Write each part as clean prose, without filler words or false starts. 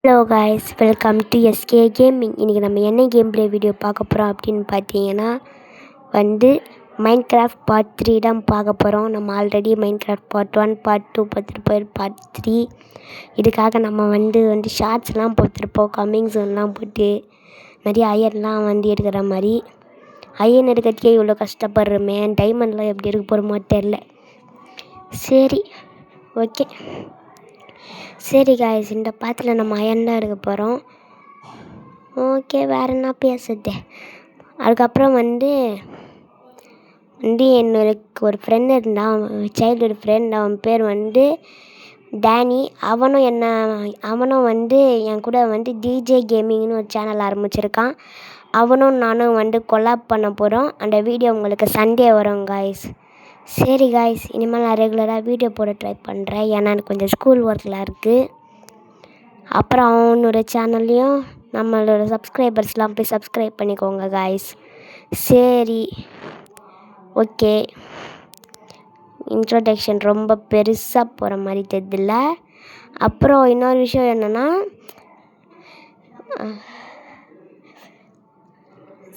Hello guys, welcome to SK gaming. இன்றைக்கி நம்ம என்ன கேம் ப்ளே வீடியோ பார்க்க போகிறோம் அப்படின்னு பார்த்தீங்கன்னா மைண்ட் கிராஃப்ட் பார்ட் 3 தான் பார்க்க போகிறோம். நம்ம already mind craft part 1, part 2 பார்த்துருப்போம். பார்ட் 3 இதுக்காக நம்ம ஷார்ட்ஸ்லாம் போட்டிருப்போம், கம்மிங் ஜோன்லாம் போட்டு நிறைய அயன்லாம் எடுக்கிற மாதிரி. அயன் எடுக்கிறதுக்கே இவ்வளோ கஷ்டப்படுறோமே, டைமண்ட்லாம் எப்படி எடுக்க போகிறோமோ தெரில. ஓகே சரி காய்ஸ், இந்த பாத்தில் நம்ம அயன் தான் எடுக்க போகிறோம். ஓகே, வேறு என்ன பேசுறது. அதுக்கப்புறம் என்னோட ஒரு ஃப்ரெண்ட் இருந்தான், சைல்டுஹுட் ஃப்ரெண்ட். அவன் பேர் டேனி. அவனும் என் கூட டிஜே கேமிங்னு ஒரு சேனல் ஆரம்பிச்சிருக்கான். அவனும் நானும் கொலாப் பண்ண போகிறோம். அந்த வீடியோ உங்களுக்கு சண்டே வரும் காய்ஸ். சரி காய்ஸ், இனிமேல் நான் ரெகுலராக வீடியோ போட ட்ரை பண்ணுறேன். ஏன்னா எனக்கு கொஞ்சம் ஸ்கூல் ஒர்க்கில் இருக்குது. அப்புறம் அவனோட சேனல்லையும் நம்மளோட சப்ஸ்கிரைபர்ஸ்லாம் போய் சப்ஸ்கிரைப் பண்ணிக்கோங்க காய்ஸ். சரி ஓகே, இன்ட்ரோடக்ஷன் ரொம்ப பெருசாக போகிற மாதிரி தெரியுதுல்ல. அப்புறம் இன்னொரு விஷயம் என்னென்னா,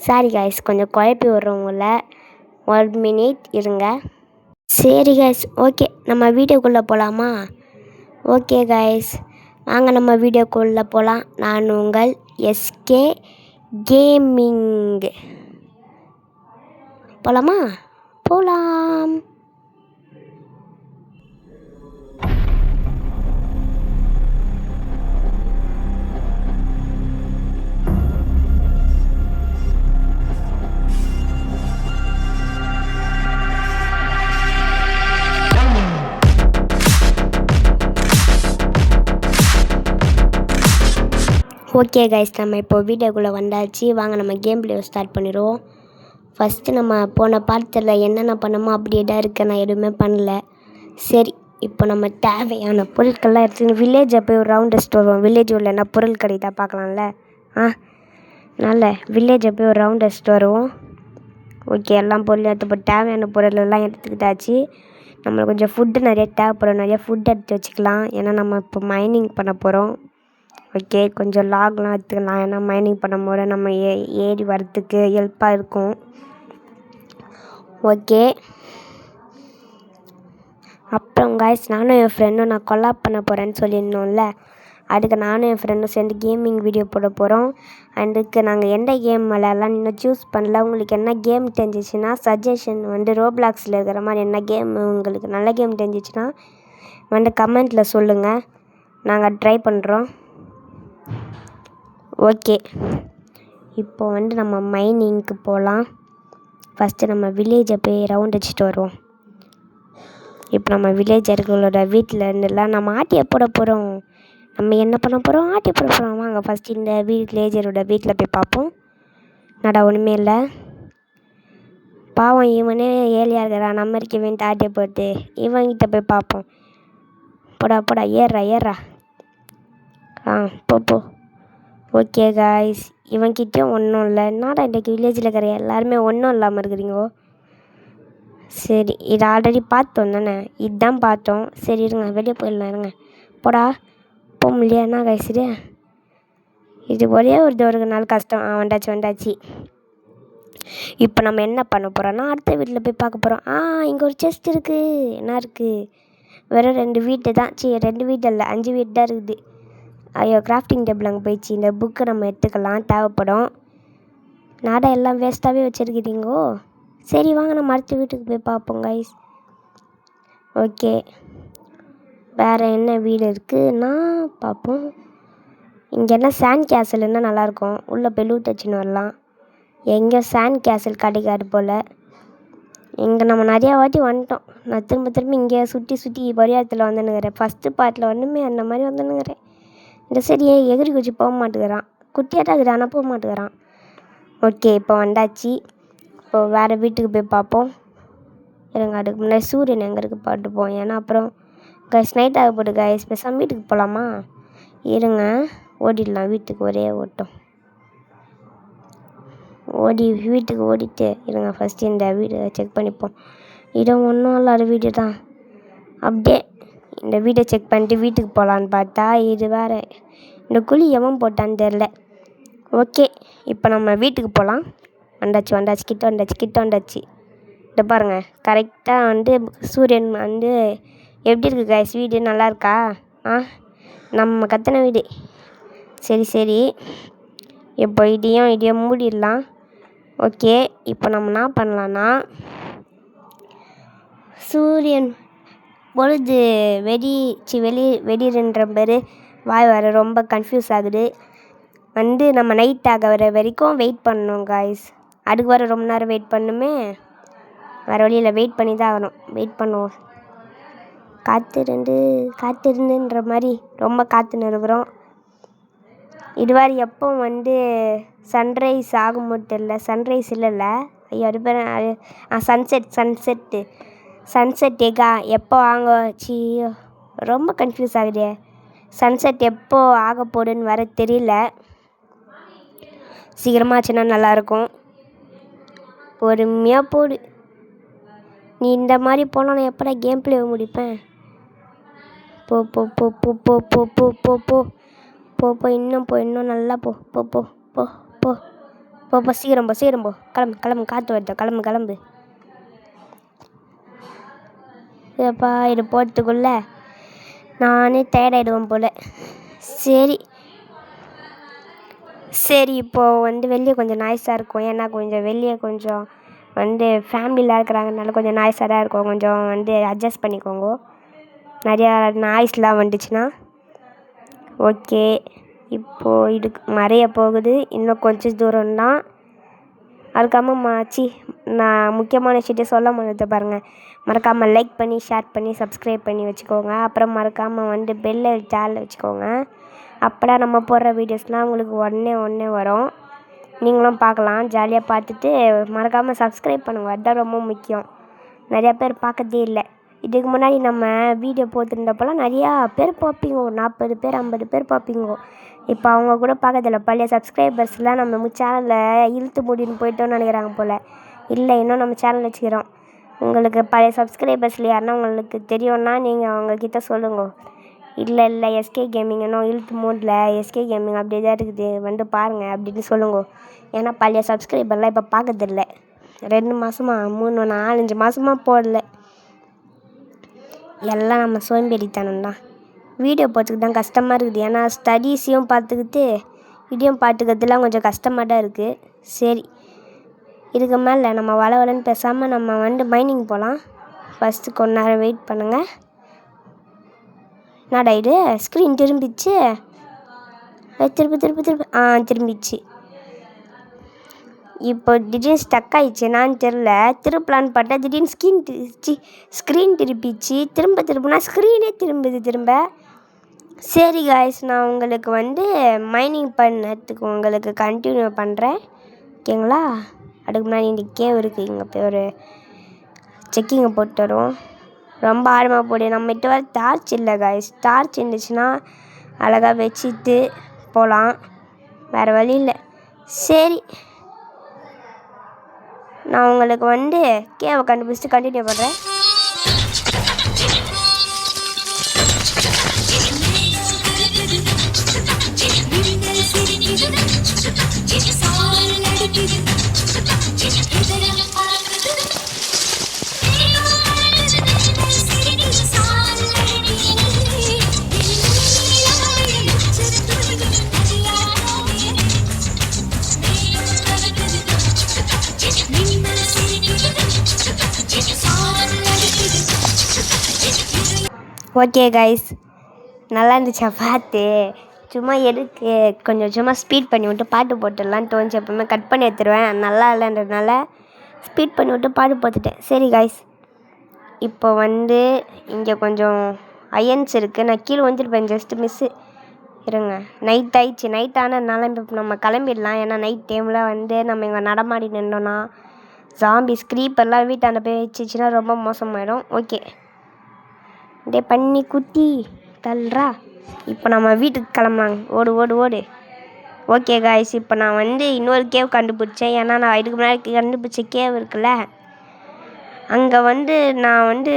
சாரி காய்ஸ், கொஞ்சம் குழப்பி விட்றவங்கள 1 மினிட் இருங்க. சரி காய்ஸ், ஓகே நம்ம வீடியோக்குள்ளே போகலாமா? ஓகே காய்ஸ், வாங்க நம்ம வீடியோக்குள்ளே போகலாம். நான் உங்கள் எஸ்கே கேமிங். போகலாமா? போகலாம். ஓகே கைஸ், நம்ம இப்போ வீடியோக்குள்ளே வந்தாச்சு. வாங்க நம்ம கேம் பிளே ஸ்டார்ட் பண்ணிடுவோம். ஃபஸ்ட்டு நம்ம போன பார்ட்டில் என்னென்ன பண்ணமோ அப்படியே தான் இருக்குது, நான் எதுவுமே பண்ணல. சரி, இப்போ நம்ம தேவையான பொருட்கள்லாம் எடுத்துன்னு வில்லேஜை போய் ஒரு ரவுண்ட் அடிச்சுட்டு வருவோம். வில்லேஜ் உள்ள என்ன பொருள் கிடைத்தா பார்க்கலாம்ல. நல்ல வில்லேஜை போய் ஒரு ரவுண்ட் அடிச்சுட்டு வருவோம். ஓகே, எல்லாம் பொருள் எடுத்து தேவையான பொருள் எல்லாம் எடுத்துக்கிட்டாச்சு. நம்மளுக்கு கொஞ்சம் ஃபுட்டு நிறைய தேவைப்படும். நிறைய ஃபுட் எடுத்து வச்சுக்கலாம், ஏன்னா நம்ம இப்போ மைனிங் பண்ண போகிறோம். ஓகே, கொஞ்சம் லாக்லாம் எடுத்துக்கலாம், ஏன்னா மைனிங் பண்ணும்போது நம்ம ஏறி வரத்துக்கு ஹெல்ப்பாக இருக்கும். ஓகே, அப்புறம் காய்ஸ், நானும் என் ஃப்ரெண்டும் நான் கொலாப் பண்ண போகிறேன்னு சொல்லியிருந்தோம்ல, அதுக்கு நானும் என் ஃப்ரெண்டும் சேர்ந்து கேமிங் வீடியோ போட போகிறோம். அதுக்கு நாங்கள் எந்த கேம் விளையாடலாம் இன்னும் சூஸ் பண்ணல. உங்களுக்கு என்ன கேம் தெரிஞ்சிச்சுன்னா சஜஷன் ரோப்ளாக்ஸில் இருக்கிற மாதிரி என்ன கேம் உங்களுக்கு நல்ல கேம் தெரிஞ்சிச்சுன்னா கமெண்ட்டில் சொல்லுங்கள், நாங்கள் ட்ரை பண்ணுறோம். ஓகே, இப்போ நம்ம மைனிங்க்கு போகலாம். ஃபஸ்ட்டு நம்ம வில்லேஜை போய் ரவுண்ட் அடிச்சுட்டு வருவோம். இப்போ நம்ம வில்லேஜர்களோட வீட்டில் இருந்துலாம் நம்ம ஆட்டியை போட போகிறோம். நம்ம என்ன பண்ண போகிறோம்? ஆட்டி போட போகிறோம். வாங்க ஃபஸ்ட்டு இந்த வில்லேஜரோட வீட்டில் போய் பார்ப்போம். ஒன்றுமே இல்லை, பாவம் இவனே ஏழையாக இருக்கிறான். நம்ம இருக்க வேண்டிய ஆட்டியை போட்டு இவன்கிட்ட போய் பார்ப்போம். போடா ஏறா போ. ஓகே காய்ஸ், இவன்கிட்டயும் ஒன்றும் இல்லை. என்னடா இன்றைக்கி வில்லேஜில் இருக்கிற எல்லாருமே ஒன்றும் இல்லாமல் இருக்கிறீங்கோ. சரி, இது ஆல்ரெடி பார்த்தோம் தானே, இதுதான் பார்த்தோம். சரி இருங்க, வெளியே போயிடலாம். இருங்க, போடா போக முடியாது. என்ன காய்ஸ் இது ஒரே ஒரு தோறுக்கு நாள் கஷ்டம். வந்தாச்சு. இப்போ நம்ம என்ன பண்ண போகிறோன்னா அடுத்த வீட்டில் போய் பார்க்க போகிறோம். இங்கே ஒரு செஸ்ட் இருக்குது. என்ன இருக்குது? வெறும் 2 வீட்டு தான். 2 வீட்டு இல்லை, 5 வீட்டு தான் இருக்குது. ஐயோ, கிராஃப்டிங் டேபிள் அங்கே போயிடுச்சு. இந்த புக்கு நம்ம எடுத்துக்கலாம், தேவைப்படும். எல்லாம் வேஸ்ட்டாகவே வச்சுருக்கிறீங்கோ. சரி வாங்க, நம்ம அடுத்த வீட்டுக்கு போய் பார்ப்போம் கைஸ். ஓகே, வேறு என்ன வீடு இருக்குன்னா பார்ப்போம். இங்கே என்ன சாண்ட் கேசல் இருந்தால் நல்லாயிருக்கும். உள்ளே போய் லூட் வச்சுன்னு வரலாம். எங்கே சாண்ட் கேசல் கிடைக்காது போல். இங்கே நம்ம நிறையா வாட்டி வந்துட்டோம். நான் திரும்ப இங்கே சுற்றி பரியாரத்தில் வந்துன்னுக்கிறேன். ஃபஸ்ட்டு பார்ட்டில் அந்த மாதிரி வந்துன்னுக்கிறேன். இந்த சரியே எகிரி குச்சி போக மாட்டேங்கிறான். குட்டியாக தான் இருக்குது, ஆனால் போக மாட்டேங்கிறான். ஓகே, இப்போ வந்தாச்சு. இப்போ வேறு வீட்டுக்கு போய் பார்ப்போம். இருங்க, அதுக்கு முன்னாடி சூரியன் எங்கே இருக்குது பார்த்துப்போம். ஏன்னா அப்புறம் கைஸ் நைட் ஆகப்போது கைஸ். பேசாமல் வீட்டுக்கு போகலாமா? இருங்க, ஓடிடலாம். வீட்டுக்கு ஒரே ஓட்டம் வீட்டுக்கு ஓடிட்டு இருங்க. ஃபஸ்ட்டு இந்த வீடு செக் பண்ணிப்போம். இடம் ஒன்றும் இல்லாத வீடு தான். அப்படியே இந்த வீடியோ செக் பண்ணிட்டு வீட்டுக்கு போகலான்னு பார்த்தா இது வேறு இந்த குழி எவன் போட்டான்னு தெரில. ஓகே, இப்போ நம்ம வீட்டுக்கு போகலாம். வந்தாச்சு கிட்ட வந்தாச்சு. இதை பாருங்கள், கரெக்டாக வந்து சூரியன் வந்து எப்படி இருக்குது கைஸ்? வீடு நல்லா இருக்கா? நம்ம கத்தின வீடு. சரி, இப்போ இதையும் மூடிடலாம். ஓகே, இப்போ நம்ம என்ன பண்ணலான்னா, சூரியன் பொழுது வெடின்ற பேர் வாய் வர ரொம்ப கன்ஃபியூஸ் ஆகுது. வந்து நம்ம நைட் ஆக வர வரைக்கும் வெயிட் பண்ணணும் காய்ஸ். அதுக்கு வர ரொம்ப நேரம் வெயிட் பண்ணுமே, வேறு வழியில் வெயிட் பண்ணி தான் ஆகணும். வெயிட் பண்ணுவோம். காத்திருந்துன்ற மாதிரி ரொம்ப காத்துன்னு இருக்கிறோம். இதுவாரி எப்போ வந்து சன்ரைஸ் ஆகும்போது தெரியல. சன்ரைஸ் இல்லைல்ல, ஐயோ அது பேர் சன்செட் ஏகா எப்போ ஆச்சு? ரொம்ப கன்ஃபியூஸ் ஆகுது. சன்செட் எப்போ ஆக போகுதுன்னு வர தெரியல. சீக்கிரமாக ஆச்சுன்னா நல்லாயிருக்கும். பொறுமையாக போடு. நீ இந்த மாதிரி போனால் நான் எப்படா கேம் பிளே முடிப்பேன்? போ போ போ போ போ போ போ போ போ போ போ இன்னும் நல்லா போ போ போ போ போ போ போ சீக்கிரம் போ. கிளம்பு காற்று வருது. கிளம்பு. ஏப்பா, இது போகிறதுக்குள்ள நானே டயர்டாயிடுவேன் போல். சரி, இப்போது வந்து வெளியே கொஞ்சம் நாய்ஸாக இருக்கும். ஏன்னா வெளியே கொஞ்சம் வந்து ஃபேமிலியில் இருக்கிறாங்கனால கொஞ்சம் நாய்ஸாக தான் இருக்கும். கொஞ்சம் வந்து அட்ஜஸ்ட் பண்ணிக்கோங்க, நிறையா நாய்ஸ்லாம் வந்துச்சுன்னா. ஓகே, இப்போது இதுக்கு மறைய போகுது. இன்னும் கொஞ்சம் தூரம்தான். அதுக்காமல் நான் முக்கியமான விஷயத்தை சொல்ல முடியாது பாருங்கள். மறக்காமல் லைக் பண்ணி, ஷேர் பண்ணி, சப்ஸ்கிரைப் பண்ணி வச்சுக்கோங்க. அப்புறம் மறக்காமல் வந்து பெல்லை சேனல் வச்சுக்கோங்க. அப்போ நம்ம போடுற வீடியோஸ்லாம் உங்களுக்கு உடனே வரும். நீங்களும் பார்க்கலாம். ஜாலியாக பார்த்துட்டு மறக்காமல் சப்ஸ்கிரைப் பண்ணுங்கள். அதுதான் ரொம்ப முக்கியம். நிறையா பேர் பார்க்கறதே இல்லை. இதுக்கு முன்னாடி நம்ம வீடியோ போட்டுருந்தப்போலாம் நிறையா பேர் பார்ப்பீங்க. 40 பேர் 50 பேர் பார்ப்பீங்க. இப்போ அவங்க கூட பார்க்கறதில்ல. பழைய சப்ஸ்கிரைபர்ஸ்லாம் நம்ம சேனலில் இழுத்து மூடின்னு போயிட்டோன்னு நினைக்கிறாங்க போல். இல்லை, இன்னும் நம்ம சேனல் வச்சுக்கிறோம். உங்களுக்கு பழைய சப்ஸ்கிரைபர்ஸில் யாருன்னா உங்களுக்கு தெரியும்னா நீங்கள் அவங்கக்கிட்ட சொல்லுங்கள். இல்லை எஸ்கே கேமிங் இன்னும் இழுத்து மூடல, எஸ்கே கேமிங் அப்படியே தான் இருக்குது, வந்து பாருங்கள் அப்படின்னு சொல்லுங்க. ஏன்னா பழைய சப்ஸ்கிரைபர்லாம் இப்போ பார்க்கறதில்ல. 2 மாதமா 3 4 மாதமாக போடல. எல்லாம் நம்ம சோம்பேறித்தனம் தான். வீடியோ போட்டுக்கு தான் கஷ்டமாக இருக்குது. ஏன்னா ஸ்டடீஸையும் பார்த்துக்கிட்டு இதையும் பார்த்துக்கிறதுலாம் கொஞ்சம் கஷ்டமாக தான் இருக்குது. சரி, இதுக்கு மேலே நம்ம வளன்னு பேசாமல் நம்ம வந்து மைனிங் போகலாம். ஃபஸ்ட்டு கொஞ்ச நேரம் வெயிட் பண்ணுங்கள். என்னடா இது, ஸ்க்ரீன் திரும்பிச்சு. திரும்பிச்சு. இப்போ திடீர்னு ஸ்டக் ஆகிடுச்சு. என்னான்னு தெரில. திருப்பலான்னு பார்த்தா திடீர்னு ஸ்க்ரீன் திரும்பிச்சு. திரும்பினா ஸ்க்ரீனே திரும்ப. சரி காய்ஸ், நான் உங்களுக்கு வந்து மைனிங் பண்ணதுக்கு உங்களுக்கு கண்டினியூ பண்ணுறேன், ஓகேங்களா? அதுக்கு முன்னாடி இந்த கேவ் இருக்குது, இங்கே போய் ஒரு செக்கிங்கை போட்டு வரும். ரொம்ப ஆழமாக போடு. நம்மகிட்ட வர டார்ச் இல்லை காய்ஸ். டார்ச் இருந்துச்சுன்னா அழகாக வச்சுட்டு போகலாம். வேறு வழி இல்லை. சரி, நான் உங்களுக்கு வந்து கேவை கண்டுபிடிச்சிட்டு கண்டினியூ பண்ணுறேன். ஓகே கைஸ், நல்லா இருந்துச்சா பார்த்து? சும்மா சும்மா ஸ்பீட் பண்ணி விட்டு பாட்டு போட்டுடலான்னு தோணுச்சு. எப்பவுமே கட் பண்ணி எடுத்துருவேன். நல்லா இல்லைன்றதுனால ஸ்பீட் பண்ணி விட்டு பாட்டு போட்டுட்டேன். சரி கைஸ், இப்போ வந்து இங்கே கொஞ்சம் அயன்ஸ் இருக்குது. நான் கீழே வந்துருப்பேன், ஜஸ்ட்டு மிஸ்ஸு. இருங்க, நைட் ஆயிடுச்சு. நைட் ஆனதுனால இப்போ நம்ம கிளம்பிடலாம். ஏன்னா நைட் டைமில் வந்து நம்ம இங்கே நடமாடி நின்றோன்னா ஜாம்பிஸ் க்ரீப்பர்லாம் வீட்டாண்ட போய் வச்சிச்சுன்னா ரொம்ப மோசமாயிடும். ஓகே, டே பண்ணி குட்டி தள்ளுறா. இப்போ நம்ம வீட்டுக்கு கிளம்புனாங்க. ஓடு. ஓகே காய்ஸ், இப்போ நான் வந்து இன்னொரு கேவ் கண்டுபிடிச்சேன். ஏன்னா நான் இதுக்கு முன்னாடி கண்டுபிடிச்ச கேவ் இருக்குல்ல, அங்கே வந்து நான் வந்து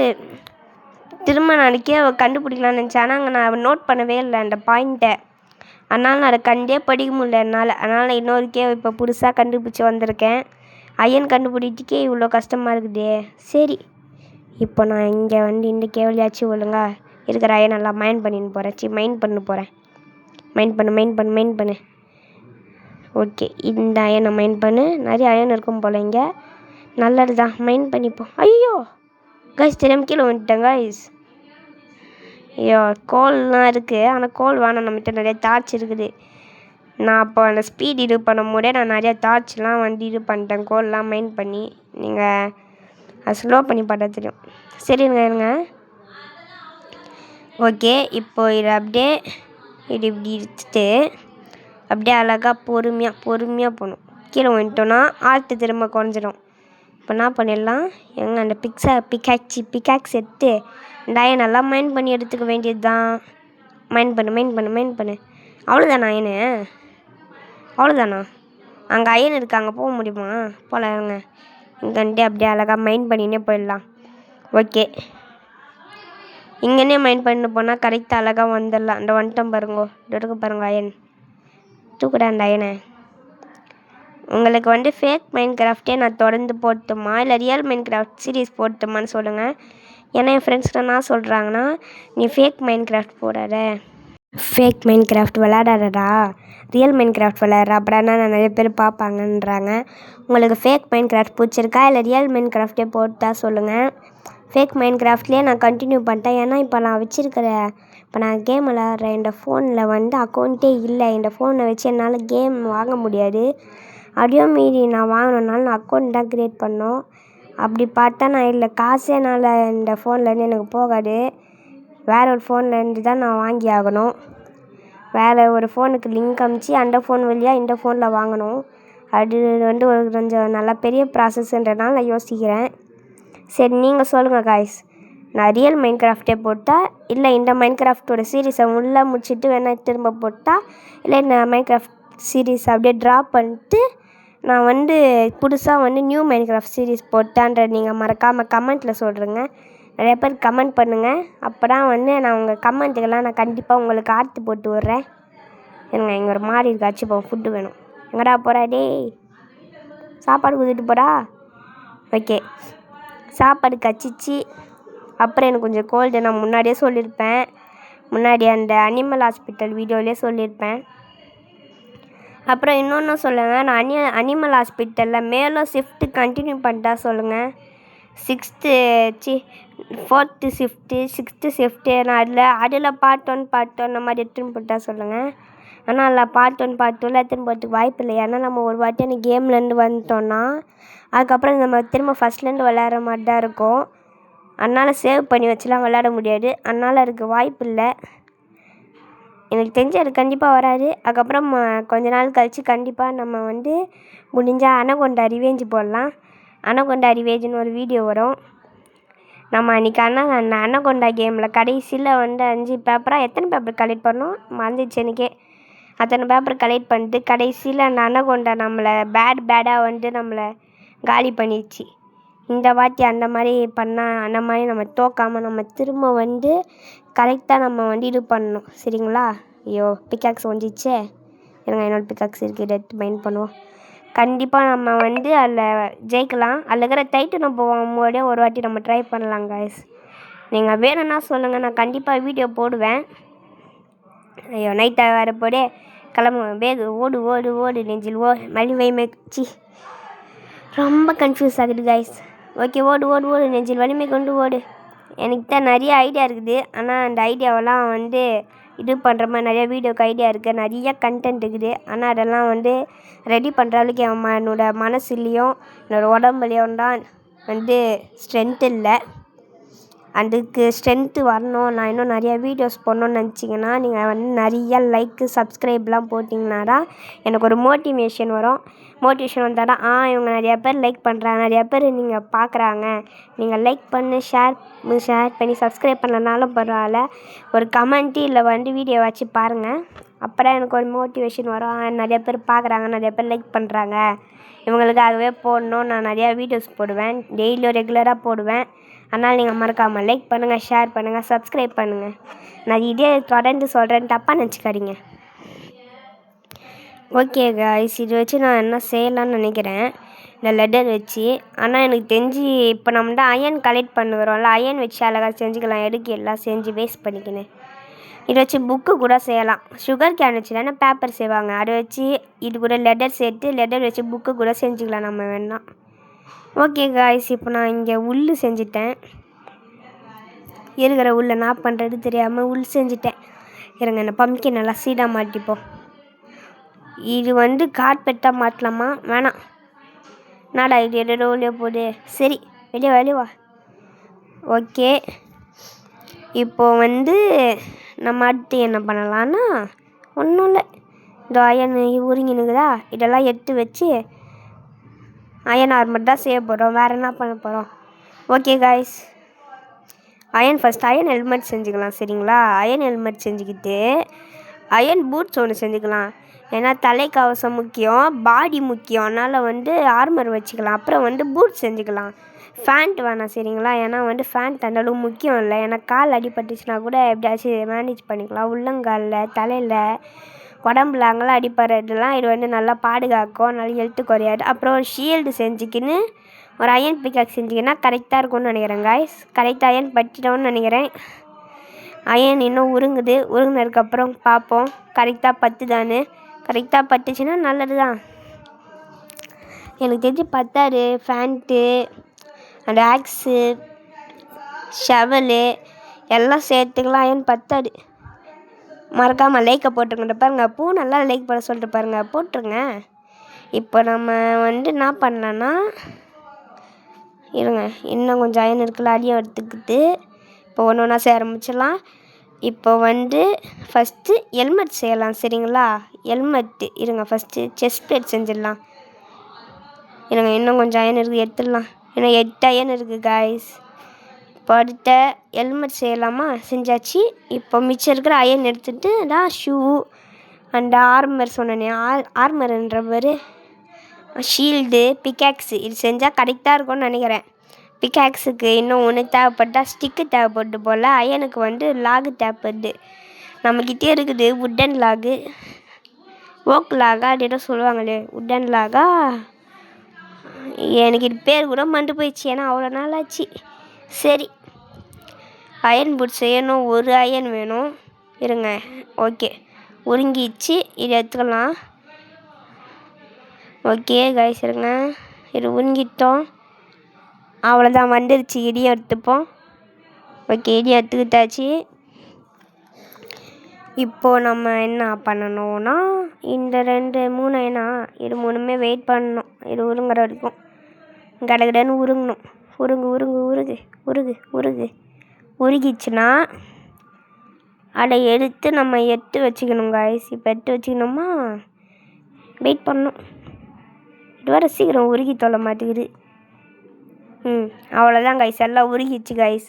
திரும்ப நான் கேவை கண்டுபிடிக்கலான்னு நினச்சேன். ஆனால் அங்கே நான் நோட் பண்ணவே இல்லை அந்த பாயிண்ட்டை. அதனால் நான் அதை கண்டே படிக்க முடியல என்னால். அதனால் நான் இன்னொரு கேவ் இப்போ புதுசாக கண்டுபிடிச்சி வந்திருக்கேன். அயன் கண்டுபிடிச்சிக்கே இவ்வளோ கஷ்டமாக இருக்குதே. சரி, இப்போ நான் இங்கே வந்து இந்த கேவலையாச்சும் ஒழுங்கா இருக்கிற அயன் நல்லா மைண்ட் பண்ணின்னு போகிறேன். மைண்ட் பண்ண போகிறேன். மைண்ட் பண்ணு. ஓகே, இந்த அயனை மைண்ட் பண்ணு. நிறைய அயன் இருக்கும் போல் இங்கே. நல்லது தான், மைண்ட் பண்ணிப்போம். ஐயோ கைஸ், தெரியாமல் கீழே வந்துட்டேன் கைஸ். ஐயோ, கோல்லாம் இருக்குது. ஆனால் கோல் வேணாம், நம்மகிட்ட நிறைய டார்ச் இருக்குது. நான் அப்போ அந்த ஸ்பீட் இது பண்ணும் போதே நான் நிறையா டார்ச்லாம் வந்து இது பண்ணிட்டேன், கோல்லாம் மைண்ட் பண்ணி. நீங்கள் அது ஸ்லோ பண்ணி பார்த்தா தெரியும். சரிங்க இருங்க. ஓகே, இப்போ இதை அப்படியே இப்படி எடுத்துட்டு அப்படியே அழகாக பொறுமையாக போகணும். கீழே வந்துட்டோன்னா ஆர்ட்டு திரும்ப குறைஞ்சிடும். இப்போ என்ன பண்ணிடலாம், எங்கே அந்த பிக்காக்ஸ் எடுத்து இந்த அயன் நல்லா மைண்ட் பண்ணி எடுத்துக்க வேண்டியது தான். மைண்ட் பண்ணு. அவ்வளோதானா அயனு? அவ்வளோதானா? அங்கே அயன் இருக்குது, அங்கே போக முடியுமா? போகலாங்க. இங்கேன்ட்டு அப்படியே அழகாக மைண்ட் பண்ணினே போயிடலாம். ஓகே, இங்கேனே மைண்ட் பண்ணி போனால் கரெக்டாக அழகாக வந்துடலாம். இந்த வந்துட்டோம் பாருங்கோ, இருக்க பாருங்க அயன். தூக்குடா அந்த அயனை. உங்களுக்கு வந்து ஃபேக் மைண்ட் கிராஃப்டே நான் தொடர்ந்து போட்டுமா இல்லை ரியல் மைண்ட் கிராஃப்ட் சீரீஸ் போட்டுமான்னு சொல்லுங்கள். ஏன்னா என் ஃப்ரெண்ட்ஸ்லாம் என்ன சொல்கிறாங்கன்னா, நீ ஃபேக் மைண்ட் கிராஃப்ட் போடாத, ஃபேக் மைண்ட் கிராஃப்ட் விளையாடாதடா, ரியல் மைண்ட் கிராஃப்ட் விளையாடுறா, அப்படின்னா நிறைய பேர் பார்ப்பாங்கன்றாங்க. உங்களுக்கு ஃபேக் மைண்ட் கிராஃப்ட் பிடிச்சிருக்கா இல்லை ரியல் மைண்ட் கிராஃப்டே போட்டால் சொல்லுங்கள். ஃபேக் மைண்ட் கிராஃப்ட்லேயே நான் கண்டினியூ பண்ணிட்டேன். ஏன்னா இப்போ நான் கேம் விளையாடுறேன். இந்த ஃபோனில் வந்து அக்கௌண்ட்டே இல்லை. இந்த ஃபோனை வச்சு என்னால் கேம் வாங்க முடியாது. அதையும் மீறி நான் வாங்கினாலும் நான் அக்கௌண்ட் தான் க்ரியேட் பண்ணோம். அப்படி பார்த்தா நான் இல்லை, காசே என்னால் இந்த ஃபோன்லேருந்து எனக்கு போகாது. வேறு ஒரு ஃபோன்லேருந்து தான் நான் வாங்கி ஆகணும். வேறு ஒரு ஃபோனுக்கு லிங்க் அமுச்சு அந்த ஃபோன் வழியாக இந்த ஃபோனில் வாங்கணும். அது வந்து ஒரு கொஞ்சம் நல்லா பெரிய ப்ராசஸ்ன்றதுனால நான் யோசிக்கிறேன். சரி, நீங்கள் சொல்லுங்கள் காய்ஸ், நான் ரியல் மைண்ட் கிராஃப்டே போட்டால் இல்லை இந்த மைண்ட் கிராஃப்டோட சீரீஸை உள்ளே முடிச்சுட்டு வேணால் திரும்ப போட்டால், இல்லை இந்த மைண்ட் கிராஃப்ட் சீரீஸ் அப்படியே ட்ராப் பண்ணிட்டு நான் வந்து புதுசாக வந்து நியூ மைண்ட் கிராஃப்ட் சீரீஸ் போட்டான்ற நீங்கள் மறக்காமல் கமெண்ட்டில் சொல்கிறேங்க. நிறைய பேர் கமெண்ட் பண்ணுங்கள். அப்போ தான் வந்து நான் உங்கள் கமெண்ட்டுக்கெல்லாம் நான் கண்டிப்பாக உங்களுக்கு ஆர்த்து போட்டு விட்றேன். ஏங்க இங்கே ஒரு மாடி இருக்காச்சு, இப்போ ஃபுட்டு வேணும். எங்கடா போகிறா டேய்? சாப்பாடு கொடுத்துட்டு போடா. ஓகே, சாப்பாடு கச்சிச்சு. அப்புறம் எனக்கு கொஞ்சம் கோல்டு, நான் முன்னாடியே சொல்லியிருப்பேன். முன்னாடி அந்த அனிமல் ஹாஸ்பிட்டல் வீடியோவிலே சொல்லியிருப்பேன். அப்புறம் இன்னொன்று சொல்லுங்கள், நான் அனிமல் ஹாஸ்பிட்டலில் மேலும் ஷிஃப்ட்டு கண்டினியூ பண்ணிட்டா சொல்லுங்கள். 4th ஷிஃப்ட்டு நான் அதில் பார்ட் 1 அந்த மாதிரி எடுத்துன்னு போட்டால் சொல்லுங்கள். ஆனால் அதில் பார்ட் 1 எடுத்துன்னு போகிறதுக்கு வாய்ப்பு இல்லை. ஏன்னா நம்ம ஒரு வாட்டி அந்த கேம்லேருந்து வந்துட்டோன்னா அதுக்கப்புறம் நம்ம திரும்ப ஃபஸ்ட்லேருந்து விளையாடுற மாதிரி தான் இருக்கும். அதனால் சேவ் பண்ணி வச்சுலாம் விளையாட முடியாது. அதனால் அதுக்கு வாய்ப்பு இல்லை. எனக்கு தெரிஞ்சு அது கண்டிப்பாக வராது. அதுக்கப்புறம் கொஞ்ச நாள் கழித்து கண்டிப்பாக நம்ம வந்து முடிஞ்சால் அனகொண்டா ரிவேஞ்சு போடலாம். அனகொண்டா ரிவேஞ்சுன்னு ஒரு வீடியோ வரும். நம்ம அன்றைக்கி அந்த அனகொண்டா கேமில் கடைசியில் வந்து 5 பேப்பராக எத்தனை பேப்பர் கலெக்ட் பண்ணோம் மறந்துச்சு எனக்கே. அத்தனை பேப்பர் கலெக்ட் பண்ணிட்டு கடைசியில் அந்த அனகொண்டா நம்மளை பேடாக வந்து நம்மளை காலி பண்ணிடுச்சு. இந்த வாட்டி அந்த மாதிரி பண்ணால், அந்த மாதிரி நம்ம தோக்காமல் நம்ம திரும்ப வந்து கரெக்டாக நம்ம வந்து இது பண்ணணும். சரிங்களா? ஐயோ, பிக்காக்ஸ் ஒஞ்சிச்சே. எனக்கு என்னோட பிக்காக்ஸ் இருக்குது, எடுத்து மைண்ட் பண்ணுவோம். கண்டிப்பாக நம்ம வந்து அதில் ஜெயிக்கலாம். அதில் இருக்கிற டைட்டனை போகும்போதே ஒரு வாட்டி நம்ம ட்ரை பண்ணலாம் கைஸ். நீங்கள் வேணும்னா சொல்லுங்கள், நான் கண்டிப்பாக வீடியோ போடுவேன். ஐயோ, நைட்டாக வேறு போதே கிளம்புவேன். பேகு ஓடு நெஞ்சில் மலிவை மெச்சி. ரொம்ப கன்ஃபியூஸ் ஆகுது கைஸ். ஓகே, ஓடு நெஞ்சில் வலிமை கொண்டு ஓடு. எனக்கு தான் நிறைய ஐடியா இருக்குது. ஆனால் அந்த ஐடியாவெல்லாம் வந்து இது பண்ணுற மாதிரி நிறைய வீடியோக்கு ஐடியா இருக்குது, நிறைய கண்டென்ட் இருக்குது. ஆனால் அதெல்லாம் வந்து ரெடி பண்ணுற அளவுக்கு என்னோட மனசுலேயும் என்னோடய உடம்புலையும் தான் வந்து ஸ்ட்ரென்த் இல்லை. அதுக்கு ஸ்ட்ரென்த்து வரணும். நான் இன்னும் நிறையா வீடியோஸ் போடணுன்னு நினச்சிங்கன்னா நீங்கள் வந்து நிறைய லைக்கு சப்ஸ்கிரைப்லாம் போட்டிங்கன்னா தான் எனக்கு ஒரு மோட்டிவேஷன் வரும். மோட்டிவேஷன் வந்தால் தான் இவங்க நிறையா பேர் லைக் பண்ணுறாங்க, நிறையா பேர் நீங்கள் பார்க்குறாங்க, நீங்கள் லைக் பண்ணி ஷேர் பண்ணி சப்ஸ்கிரைப் பண்ணலனாலும் பரவாயில்ல, ஒரு கமெண்ட்டு இல்லை வந்து வீடியோ வச்சு பாருங்கள். அப்போ தான் எனக்கு ஒரு மோட்டிவேஷன் வரும். நிறையா பேர் பார்க்குறாங்க, நிறையா பேர் லைக் பண்ணுறாங்க, இவங்களுக்காகவே போடணும். நான் நிறையா வீடியோஸ் போடுவேன், டெய்லியும் ரெகுலராக போடுவேன். அதனால் நீங்கள் மறக்காமல் லைக் பண்ணுங்கள், ஷேர் பண்ணுங்கள், சப்ஸ்கிரைப் பண்ணுங்கள். நான் இதே தொடர்ந்து சொல்கிறேன், தப்பாக நினச்சிக்காதீங்க. ஓகே காய்ஸ், இது வச்சு நான் என்ன செய்யலான்னு நினைக்கிறேன் இந்த லெட்டர் வச்சு. ஆனால் எனக்கு தெரிஞ்சு இப்போ நம்மள்ட்ட அயன் கலெக்ட் பண்ணுறோம்ல, அயன் வச்சு அழகாக செஞ்சுக்கலாம். எதுக்கு எல்லாம் செஞ்சு வேஸ்ட் பண்ணிக்கினேன். இதை வச்சு புக்கு கூட செய்யலாம். சுகர் கேன் வச்சு தானே பேப்பர் செய்வாங்க, அதை வச்சு இது கூட லெட்டர் சேர்த்து லெட்டர் வச்சு புக்கு கூட செஞ்சுக்கலாம் நம்ம வேணால். ஓகே காய்ஸ், இப்போ நான் இங்கே உள் செஞ்சுட்டேன். இருக்கிற உள்ள நான் பண்ணுறது தெரியாமல் உள் செஞ்சுட்டேன். இருங்க, இந்த பம்ப்கின் நல்லா சீடாக மாட்டிப்போம். இது கார்பெட்டாக மாட்டலாமா? வேணாம். நாடா இது எடோலியோ போடு. சரி, வெளியே வா. ஓகே, இப்போது நம்ம அடுத்து என்ன பண்ணலான்னா, ஒன்றும் இல்லை, இந்த அயன் உருங்கினுக்குதா, இதெல்லாம் எடுத்து வச்சு அயன் ஆர்மர் தான் செய்ய போகிறோம். வேறு என்ன பண்ண போகிறோம்? Okay guys, first iron helmet செஞ்சுக்கலாம். சரிங்களா? அயன் ஹெல்மெட் செஞ்சுக்கிட்டு அயன் பூட்ஸ் ஒன்று செஞ்சுக்கலாம். ஏன்னா தலைக்கவசம் முக்கியம், பாடி முக்கியம். அதனால் ஆர்மர் வச்சுக்கலாம். அப்புறம் பூட்ஸ் செஞ்சுக்கலாம். ஃபேண்ட் வேணாம். சரிங்களா? ஏன்னா ஃபேண்ட் அந்தளவு முக்கியம் இல்லை. ஏன்னா கால் அடிபட்டுச்சுன்னா கூட எப்படியாச்சும் மேனேஜ் பண்ணிக்கலாம். உள்ளங்காலில், தலையில், உடம்புல அங்கெல்லாம் அடிப்படுறதுலாம் இது நல்லா பாதுகாக்கும். நல்லா ஹெல்த்து குறையாது. அப்புறம் ஒரு ஷீல்டு செஞ்சுக்கின்னு ஒரு அயன் பிக்காக் செஞ்சுக்கின்னா கரெக்டாக இருக்கும்னு நினைக்கிறேன் காய்ஸ். கரெக்டாக அயன் பற்றிட்டோன்னு நினைக்கிறேன். அயன் இன்னும் உருங்கினதுக்கப்புறம் பார்ப்போம் கரெக்டாக பத்துதான்னு. கரெக்டாக பட்டுச்சுன்னா நல்லது தான். எனக்கு தெரிஞ்சு பத்தாது. ஃபேண்ட்டு, அந்த ஆக்ஸு, ஷவலு எல்லாம் சேர்த்துக்கலாம். அயன் பத்தாது. மறக்காமல் லைக்கை போட்டுருங்க. பாருங்கள், பூ நல்லா லைக் பண்ண சொல்லிட்டு பாருங்கள், போட்டுருங்க. இப்போ நம்ம என்ன பண்ணலான்னா, இருங்க, இன்னும் கொஞ்சம் அயன் இருக்குல்ல, அடியும் எடுத்துக்கிட்டு இப்போ ஒன்று ஒன்றா செய்ய ஆரம்பிச்சிடலாம். இப்போ ஃபஸ்ட்டு ஹெல்மெட் செய்யலாம். சரிங்களா? ஹெல்மெட்டு இருங்க, ஃபஸ்ட்டு செஸ்ட் பிளேட் செஞ்சிடலாம். இருங்க, இன்னும் கொஞ்சம் அயன் இருக்குது, எடுத்துடலாம். இன்னும் 8 அயன் இருக்குது காய்ஸ். இப்போ அடுத்த ஹெல்மெட் செய்யலாமா? செஞ்சாச்சு. இப்போ மிச்சம் இருக்கிற அயன் எடுத்துகிட்டு தான் ஷூ அண்ட் ஆர்மர் சொன்னேனே, ஆர்மர்ன்ற பேர் ஷீல்டு, பிக்காக்ஸு இது செஞ்சால் கரெக்டாக இருக்கும்னு நினைக்கிறேன். பிக்காக்ஸுக்கு இன்னும் ஒன்று தேவைப்பட்டால் ஸ்டிக்கு தேவைப்பட்டு போல். அயனுக்கு லாகு தேவைப்படுது. நம்மக்கிட்டே இருக்குது உட்டன் லாகு, ஓக் லாகா அது ஏதோ சொல்லுவாங்களே, உட்டன் லாகா. எனக்கு இது பேர் கூட மண்டு போயிடுச்சு, ஏன்னா அவ்வளோ நாள் ஆச்சு. சரி, அயன் பூட் செய்யணும். ஒரு அயன் வேணும். இருங்க, ஓகே, உருங்கிச்சு. இது எடுத்துக்கலாம். ஓகே காய்ஸ், இருங்க, இது உருங்கிட்டோம். அவ்வளோதான், வந்துருச்சு. இடியும் எடுத்துப்போம். ஓகே, இடியும் எடுத்துக்கிட்டாச்சு. இப்போது நம்ம என்ன பண்ணணும்னா, இந்த 2 3 அயனா இது 3மே வெயிட் பண்ணணும். இது உருங்குற வரைக்கும் கடகடன்னு உருங்கணும். உருகிச்சுன்னா அதை எடுத்து வச்சுக்கணும் காய்ஸ். இப்போ எடுத்து வச்சுக்கணுமா, வெயிட் பண்ணணும். இது வர சீக்கிரம் உருகி தொல்ல மாட்டேங்குது. அவ்வளோதான் காய்ஸ், எல்லாம் உருகிச்சு காய்ஸ்.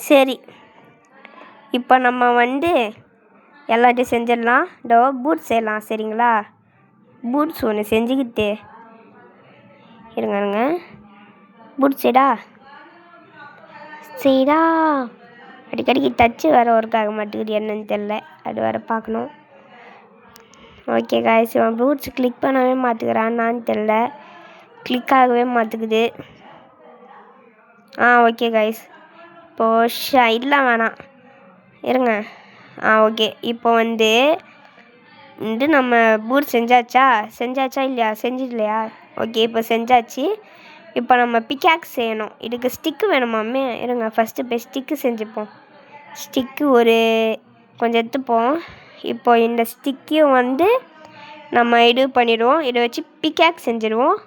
சரி, இப்போ நம்ம எல்லாத்தையும் செஞ்சிடலாம். இதோ பூட்ஸ் செய்யலாம். சரிங்களா? பூட்ஸ் ஒன்று செஞ்சுக்கிட்டு இருங்க, பூட்ஸ் செய்டா அடிக்கடிக்கு டச்சு வேறு ஒர்க் ஆக மாட்டேங்குது, என்னன்னு தெரில. அது வேறு பார்க்கணும். ஓகே காய்ஸ், இவன் பூட்ஸ் கிளிக் பண்ணவே மாட்டேங்கிறான்னான்னு தெரில, கிளிக் ஆகவே மாட்டேங்குது. ஓகே காய்ஸ், இப்போது இதெல்லாம் வேணாம். இருங்க. ஓகே, இப்போ நம்ம பூட் செஞ்சாச்சா இல்லையா? செஞ்சிடலையா? ஓகே, இப்போ செஞ்சாச்சு. இப்போ நம்ம பிக்காக்ஸ் செய்யணும். இதுக்கு ஸ்டிக்கு வேணுமாமே. இருங்க, ஃபஸ்ட்டு போய் ஸ்டிக்கு செஞ்சுப்போம். ஸ்டிக்கு கொஞ்சம் எடுத்துப்போம். இப்போ இந்த ஸ்டிக்கையும் நம்ம இது பண்ணிடுவோம். இதை வச்சு பிக்காக்ஸ் செஞ்சுடுவோம்.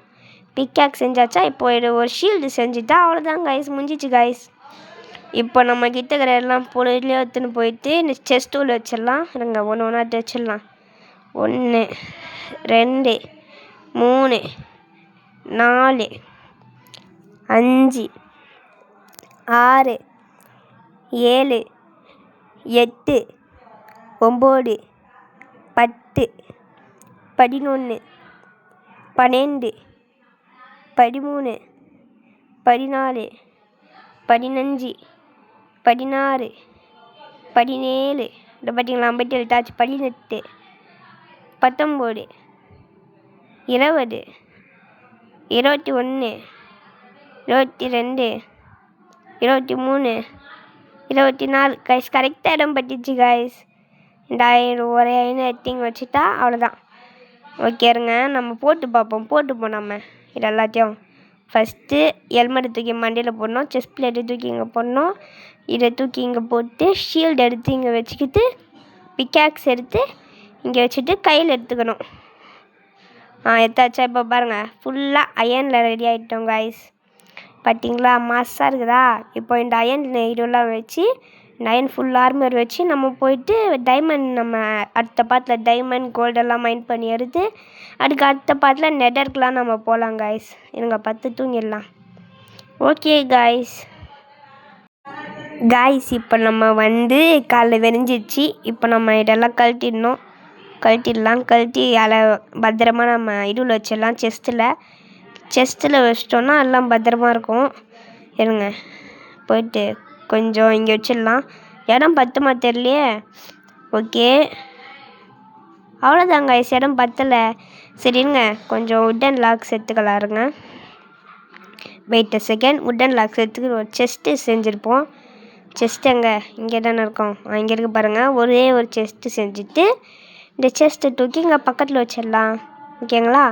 பிக்காக்ஸ் செஞ்சாச்சா? இப்போ இது ஒரு ஷீல்டு செஞ்சுட்டா அவ்வளோதான் காய்ஸ், முடிஞ்சிச்சு காய்ஸ். இப்போ நம்ம கிட்ட இருக்கிற எல்லாம் பொருளையும் எடுத்துன்னு போயிட்டு இந்த செஸ்ட் டூல் வச்சிடலாம். இருங்க, ஒன்று ஒன்றா எடுத்து வச்சிடலாம். 1 2 3 4 5 6 7 8 9 10 11 12 13 14 15 16 17 இந்த பார்த்தீங்களா, 57 18 19 20 21 22 23 24 கைஸ் கரெக்டாக இடம் பட்டுச்சு கைஸ். இந்த ஒரு எடுத்திங்க வச்சுட்டா அவ்வளோதான். ஓகே இருங்க நம்ம போட்டு பார்ப்போம் நம்ம இது எல்லாத்தையும். ஃபஸ்ட்டு ஹெல்மெட்டை தூக்கி மண்டையில் போடணும், செஸ்ட் பிளேட்டை தூக்கி இங்கே போடணும், இதை தூக்கி இங்கே போட்டு ஷீல்டு எடுத்து இங்கே வச்சுக்கிட்டு பிக்காக்ஸ் எடுத்து இங்கே வச்சுட்டு கையில் எடுத்துக்கணும். எடுத்தாச்சா? இப்போ பாருங்கள் ஃபுல்லாக அயனில் ரெடி ஆகிட்டோம் கைஸ். பார்த்தீங்களா மாஸாக இருக்குதா? இப்போ இந்த அயன் இதெல்லாம் வச்சு இந்த அயன் ஃபுல் ஆர்மர் வச்சு நம்ம போயிட்டு டைமண்ட் நம்ம அடுத்த பாத்தில் டைமண்ட் கோல்டெல்லாம் மைண்ட் பண்ணி எடுத்து அதுக்கு அடுத்த பாத்தில் நெதர்க்கெலாம் நம்ம போகலாம் கைஸ். இருங்க 10 தூங்கிடலாம். ஓகே கைஸ் இப்போ நம்ம வந்து காலைல வெறிஞ்சிச்சு. இப்போ நம்ம இதெல்லாம் கழட்டி அதில் பத்திரமா நம்ம இதுவில் வச்சிடலாம். செஸ்ட்டில் வச்சிட்டோன்னா எல்லாம் பத்திரமா இருக்கும். இருங்க போயிட்டு கொஞ்சம் இங்கே வச்சிடலாம். இடம் பத்துமா தெரியலையே. ஓகே அவ்வளோதாங்க இடம் பத்தலை. சரிங்க கொஞ்சம் உட்டன் லாக்ஸ் எடுத்துக்கலாம். இருங்க wait a second. Wooden logs எடுத்துக்கு ஒரு செஸ்ட்டு செஞ்சுருப்போம். செஸ்ட் எங்கே? இங்கே தானே இருக்கோம். இங்கே இருக்க பாருங்கள். ஒரே ஒரு செஸ்ட்டு செஞ்சுட்டு இந்த செஸ்ட்டை தூக்கி இங்கே பக்கத்தில் வச்சிடலாம். ஓகேங்களா?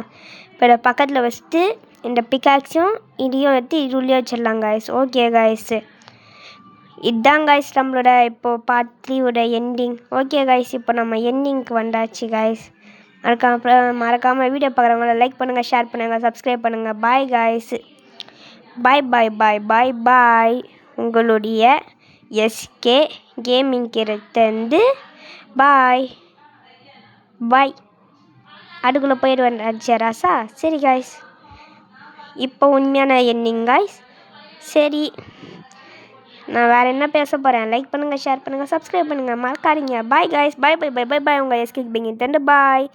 இப்போ இதை பக்கத்தில் வச்சுட்டு இந்த பிக்காக்ஸும் இதையும் எடுத்து இதுலேயே வச்சிடலாம் கைஸ். ஓகே கைஸ் இதுதான் கைஸ் நம்மளோட இப்போது பார்ட் 3 எண்டிங். ஓகே கைஸ் இப்போ நம்ம எண்டிங்க்கு வந்தாச்சு கைஸ். மறக்காமல் வீடியோ பார்க்குறவங்கள லைக் பண்ணுங்கள், ஷேர் பண்ணுங்கள், சப்ஸ்கிரைப் பண்ணுங்கள். Bye guys. பாய். உங்களுடைய எஸ்கே கேமிங் கிட்டேருந்து பாய். அதுக்குள்ளே போயிடுவேன் ராசா. சரி கைஸ் இப்போ உண்மையான எண்டிங் கைஸ். சரி நான் வேறு என்ன பேச போகிறேன்? லைக் பண்ணுங்கள், ஷேர் பண்ணுங்கள், சப்ஸ்கிரைப் பண்ணுங்கள், மறக்காதீங்க. பாய் கைஸ். பாய் உங்கள் எஸ்கே கேமிங் கிட்டேருந்து பாய்.